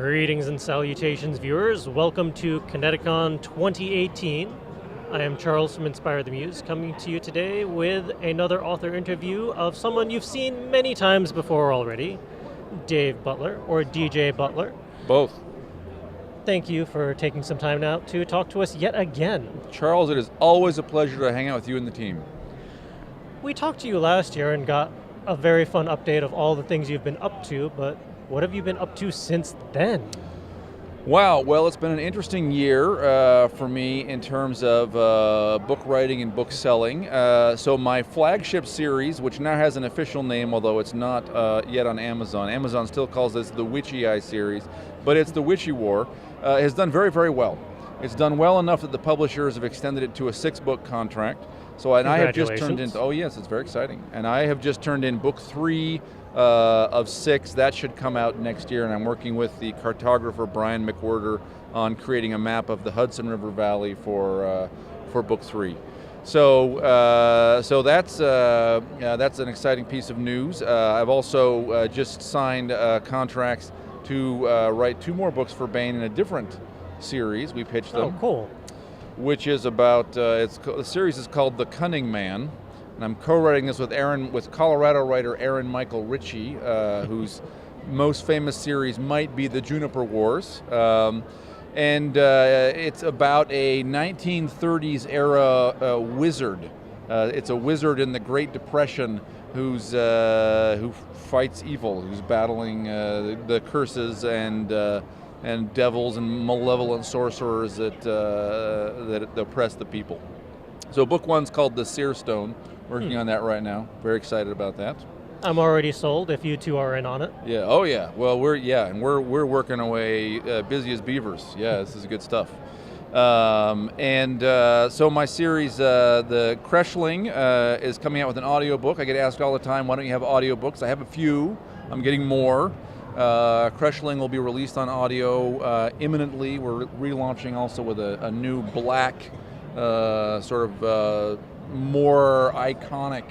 Greetings and salutations, viewers. Welcome to ConnectiCon 2018. I am Charles from Inspire the Muse, coming to you today with another author interview of someone you've seen many times before already, Dave Butler, or DJ Butler. Both. Thank you for taking some time out to talk to us yet again. Charles, it is always a pleasure to hang out with you and the team. We talked to you last year and got a very fun update of all the things you've been up to, but what have you been up to since then? Wow, well, it's been an interesting year for me in terms of book writing and book selling. So my flagship series, which now has an official name, although it's not yet on Amazon. Amazon still calls this the Witchy Eye series, but it's the Witchy War, has done very, very well. It's done well enough that the publishers have extended it to a 6-book contract. So, and I have just turned in, oh yes, it's very exciting. And I have just turned in book 3 of 6. That should come out next year, and I'm working with the cartographer Brian McWhirter on creating a map of the Hudson River Valley for book 3. So that's an exciting piece of news. I've also just signed contracts to write 2 more books for Baen in a different series. We pitched them. Oh, cool. Which is about, the series is called The Cunning Man, and I'm co-writing this with Colorado writer Aaron Michael Ritchie, whose most famous series might be The Juniper Wars, and it's about a 1930s era wizard. It's a wizard in the Great Depression who fights evil, who's battling the curses and devils and malevolent sorcerers that oppress the people. So book 1's called The Seer Stone. Working on that right now. Very excited about that. I'm already sold if you two are in on it. Yeah. Oh yeah. Well, we're working away busy as beavers. Yeah, this is good stuff. So my series, The Creshling, is coming out with an audiobook. I get asked all the time, why don't you have audiobooks? I have a few. I'm getting more. Creshling will be released on audio imminently. We're relaunching also with a new black more iconic,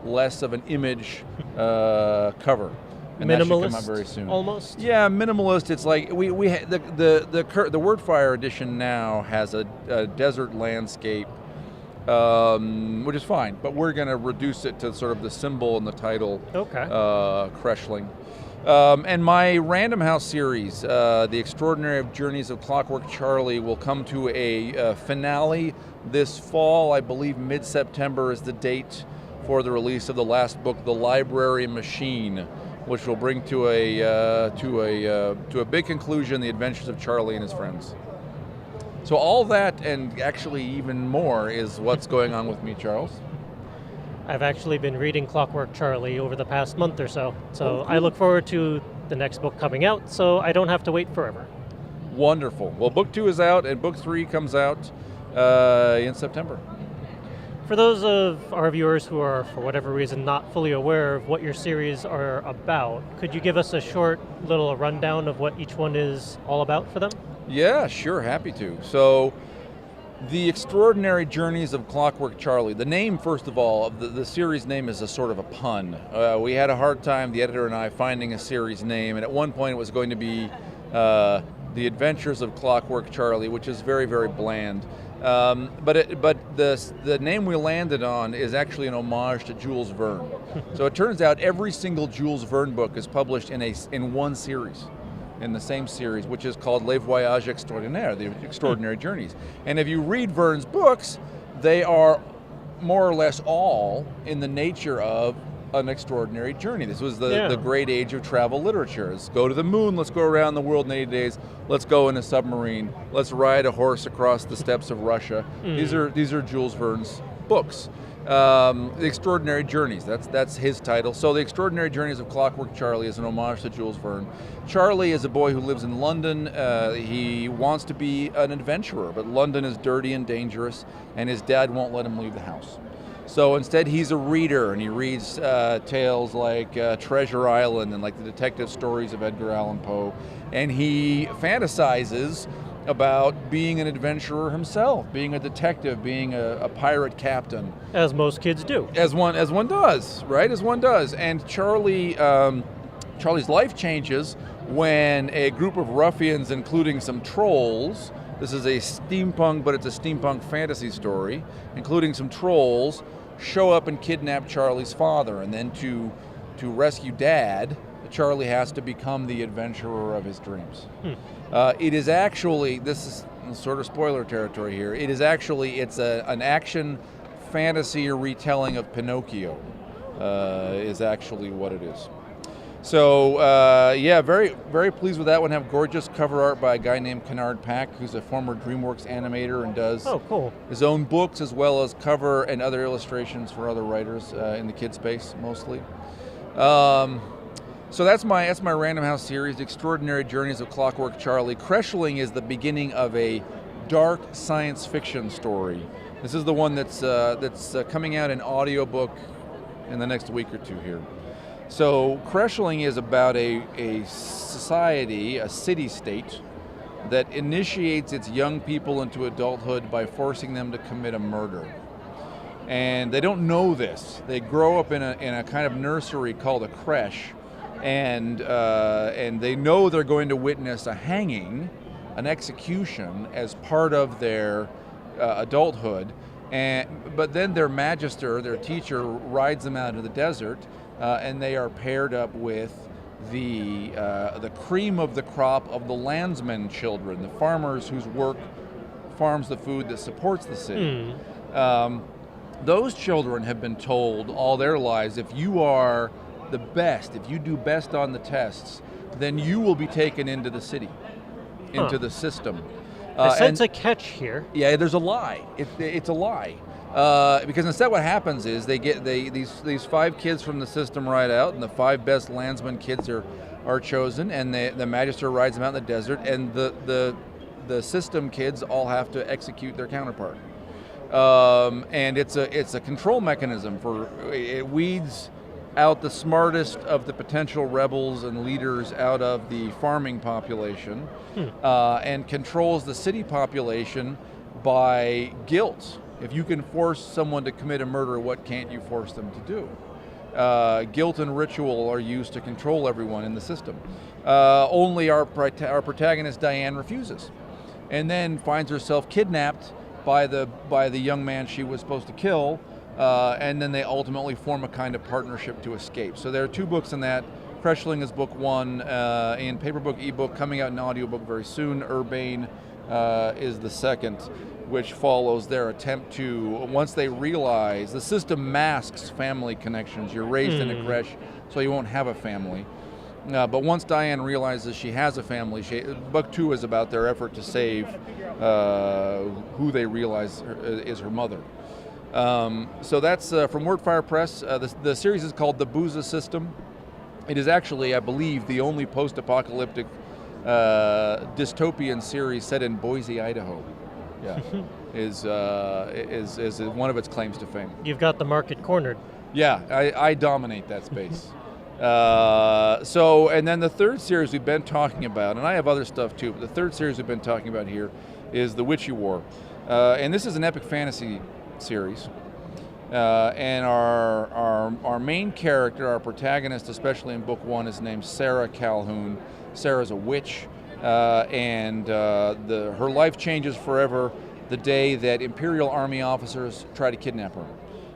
less of an image cover. And that should come out very soon. Almost? Yeah, minimalist. It's like the Wordfire edition now has a desert landscape, which is fine, but we're going to reduce it to sort of the symbol and the title. Okay. Creshling. And my Random House series, The Extraordinary Journeys of Clockwork Charlie, will come to a finale this fall. I believe mid-September is the date for the release of the last book, The Library Machine, which will bring to a big conclusion the adventures of Charlie and his friends. So all that and actually even more is what's going on with me, Charles. I've actually been reading Clockwork Charlie over the past month or so, cool. I look forward to the next book coming out, so I don't have to wait forever. Wonderful. Well, book 2 is out, and book 3 comes out in September. For those of our viewers who are, for whatever reason, not fully aware of what your series are about, could you give us a short little rundown of what each one is all about for them? Yeah, sure, happy to. So, The Extraordinary Journeys of Clockwork Charlie. The name, first of all, the series name is a sort of a pun. We had a hard time, the editor and I, finding a series name, and at one point it was going to be The Adventures of Clockwork Charlie, which is very, very bland. But the name we landed on is actually an homage to Jules Verne. So it turns out every single Jules Verne book is published in one series. In the same series, which is called Les Voyages Extraordinaires, the Extraordinary Journeys. And if you read Verne's books, they are more or less all in the nature of an extraordinary journey. This was the great age of travel literature. Let's go to the moon, let's go around the world in 80 days, let's go in a submarine, let's ride a horse across the steppes of Russia. These are Jules Verne's books. The Extraordinary Journeys, that's his title. So The Extraordinary Journeys of Clockwork Charlie is an homage to Jules Verne. Charlie is a boy who lives in London. He wants to be an adventurer, but London is dirty and dangerous, and his dad won't let him leave the house. So instead he's a reader, and he reads tales like Treasure Island and like the detective stories of Edgar Allan Poe, and he fantasizes about being an adventurer himself, being a detective, being a pirate captain. As most kids do. As one does, right? As one does. And Charlie's life changes when a group of ruffians, including some trolls, this is a steampunk, but it's a steampunk fantasy story, including some trolls, show up and kidnap Charlie's father, and then to rescue Dad, Charlie has to become the adventurer of his dreams. It is actually, this is sort of spoiler territory here, it's an action fantasy retelling of Pinocchio, is actually what it is. So yeah, very, very pleased with that one. Have gorgeous cover art by a guy named Kennard Pack, who's a former DreamWorks animator and does his own books as well as cover and other illustrations for other writers in the kid space mostly. So that's my Random House series, Extraordinary Journeys of Clockwork Charlie. Cresheling is the beginning of a dark science fiction story. This is the one that's coming out in audiobook in the next week or two here. So Cresheling is about a society, a city-state, that initiates its young people into adulthood by forcing them to commit a murder. And they don't know this. They grow up in a kind of nursery called a creche, and they know they're going to witness a hanging, an execution, as part of their adulthood. But then their magister, their teacher, rides them out into the desert, and they are paired up with the cream of the crop of the landsmen children, the farmers whose work farms the food that supports the city. Those children have been told all their lives, if you are the best, if you do best on the tests, then you will be taken into the city, into the system. I sense a catch here. Yeah, there's a lie. It's a lie. Because instead what happens is these 5 kids from the system ride out, and the 5 best landsman kids are chosen, and the magister rides them out in the desert, and the system kids all have to execute their counterpart. And it's a control mechanism it weeds out the smartest of the potential rebels and leaders out of the farming population, and controls the city population by guilt. If you can force someone to commit a murder, what can't you force them to do? Guilt and ritual are used to control everyone in the system. Only our protagonist Diane refuses, and then finds herself kidnapped by the young man she was supposed to kill, and then they ultimately form a kind of partnership to escape. So there are 2 books in that. Cresheling is book 1, in paperbook, ebook, coming out in audiobook very soon. Urbane is the second, which follows their attempt to, once they realize the system masks family connections. You're raised in a creche, so you won't have a family. But once Diane realizes she has a family, book 2 is about their effort to save who they realize is her mother. So that's from Wordfire Press. The series is called The Booza System. It is actually, I believe, the only post-apocalyptic dystopian series set in Boise, Idaho. Yeah, is one of its claims to fame. You've got the market cornered. Yeah, I dominate that space. And then the third series we've been talking about, and I have other stuff too, but the third series we've been talking about here is The Witchy War. And this is an epic fantasy series. And our main character, our protagonist, especially in book 1, is named Sarah Calhoun. Sarah's a witch, and her life changes forever the day that Imperial Army officers try to kidnap her.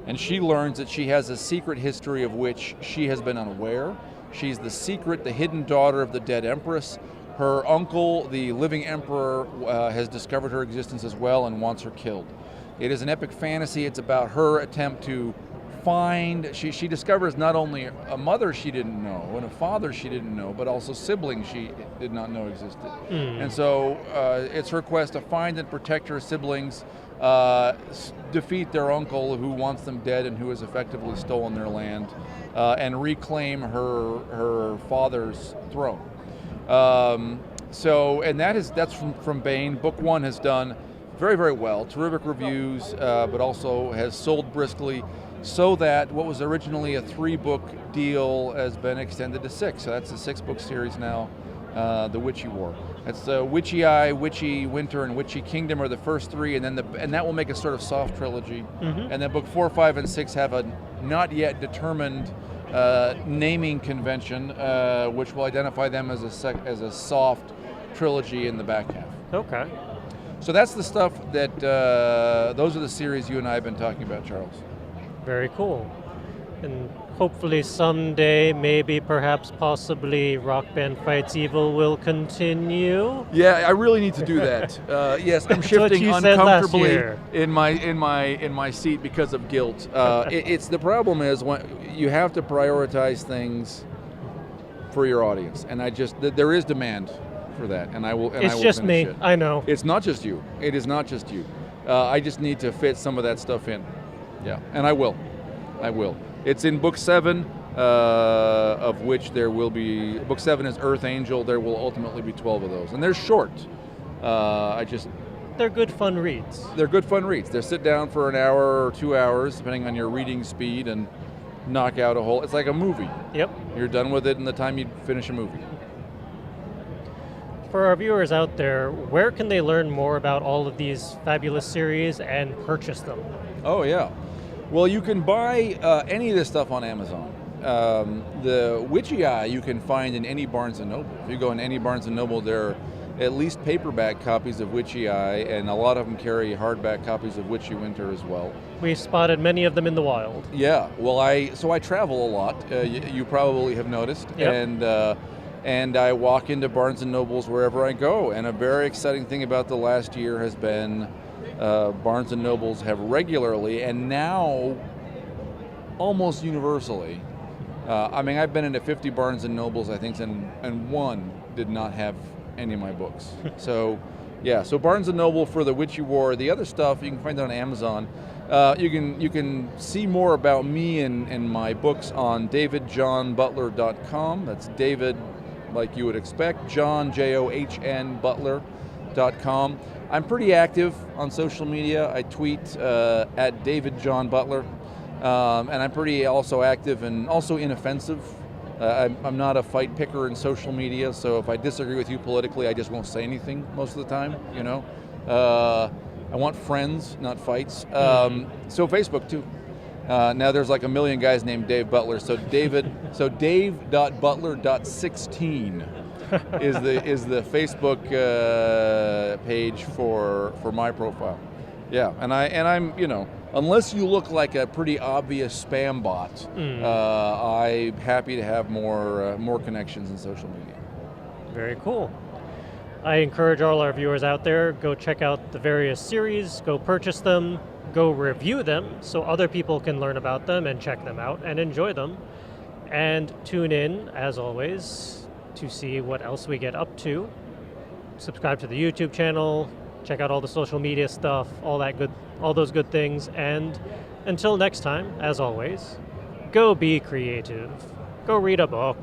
And she learns that she has a secret history of which she has been unaware. She's the hidden daughter of the dead empress. Her uncle, the living emperor, has discovered her existence as well and wants her killed. It is an epic fantasy. It's about her attempt to find, she discovers not only a mother she didn't know and a father she didn't know, but also siblings she did not know existed. And so it's her quest to find and protect her siblings, defeat their uncle who wants them dead and who has effectively stolen their land, and reclaim her father's throne. And that's from Baen. Book 1 has done very, very well, terrific reviews, but also has sold briskly, so that what was originally a 3-book deal has been extended to 6. So that's a 6-book series now, The Witchy War. That's Witchy Eye, Witchy Winter, and Witchy Kingdom are the first 3, and that will make a sort of soft trilogy. And then book 4, 5, and 6 have a not yet determined naming convention, which will identify them as a soft trilogy in the back half. Okay. So that's the stuff that, those are the series you and I have been talking about, Charles. Very cool. And hopefully someday, maybe, perhaps, possibly, Rock Band Fights Evil will continue. Yeah, I really need to do that. Yes, I'm shifting uncomfortably in my seat because of guilt. It's the problem is when you have to prioritize things for your audience, and there is demand for that, and I will. And it's I will just me. it. I know. It's not just you. It is not just you. I just need to fit some of that stuff in. Yeah, and I will. It's in book 7, of which there will be, book 7 is Earth Angel, there will ultimately be 12 of those. And they're short. They're good fun reads. They're good fun reads. They sit down for an hour or 2 hours, depending on your reading speed, and knock out a whole, it's like a movie. Yep. You're done with it in the time you finish a movie. For our viewers out there, where can they learn more about all of these fabulous series and purchase them? Oh, yeah. Well, you can buy any of this stuff on Amazon. The Witchy Eye you can find in any Barnes & Noble. If you go in any Barnes & Noble, there are at least paperback copies of Witchy Eye, and a lot of them carry hardback copies of Witchy Winter as well. We've spotted many of them in the wild. Yeah, well, I travel a lot. You probably have noticed, yep. And I walk into Barnes & Nobles wherever I go. And a very exciting thing about the last year has been Barnes & Nobles have regularly, and now almost universally, I've been into 50 Barnes & Nobles, I think, and one did not have any of my books. So, yeah, so Barnes & Noble for the Witchy War. The other stuff, you can find it on Amazon. You can see more about me and my books on davidjohnbutler.com. That's David, like you would expect, John, John, Butler.com. I'm pretty active on social media. I tweet at David John Butler, and I'm pretty also active and also inoffensive. I'm not a fight picker in social media, so if I disagree with you politically, I just won't say anything most of the time. You know, I want friends, not fights. So Facebook too. Now there's like a million guys named Dave Butler. So Dave.Butler.16 is the Facebook page for my profile. Yeah, and I'm unless you look like a pretty obvious spam bot, I'm happy to have more connections in social media. Very cool. I encourage all our viewers out there, go check out the various series, go purchase them, go review them so other people can learn about them and check them out and enjoy them. And tune in, as always, to see what else we get up to. Subscribe to the YouTube channel, check out all the social media stuff, all those good things. And until next time, as always, go be creative. Go read a book.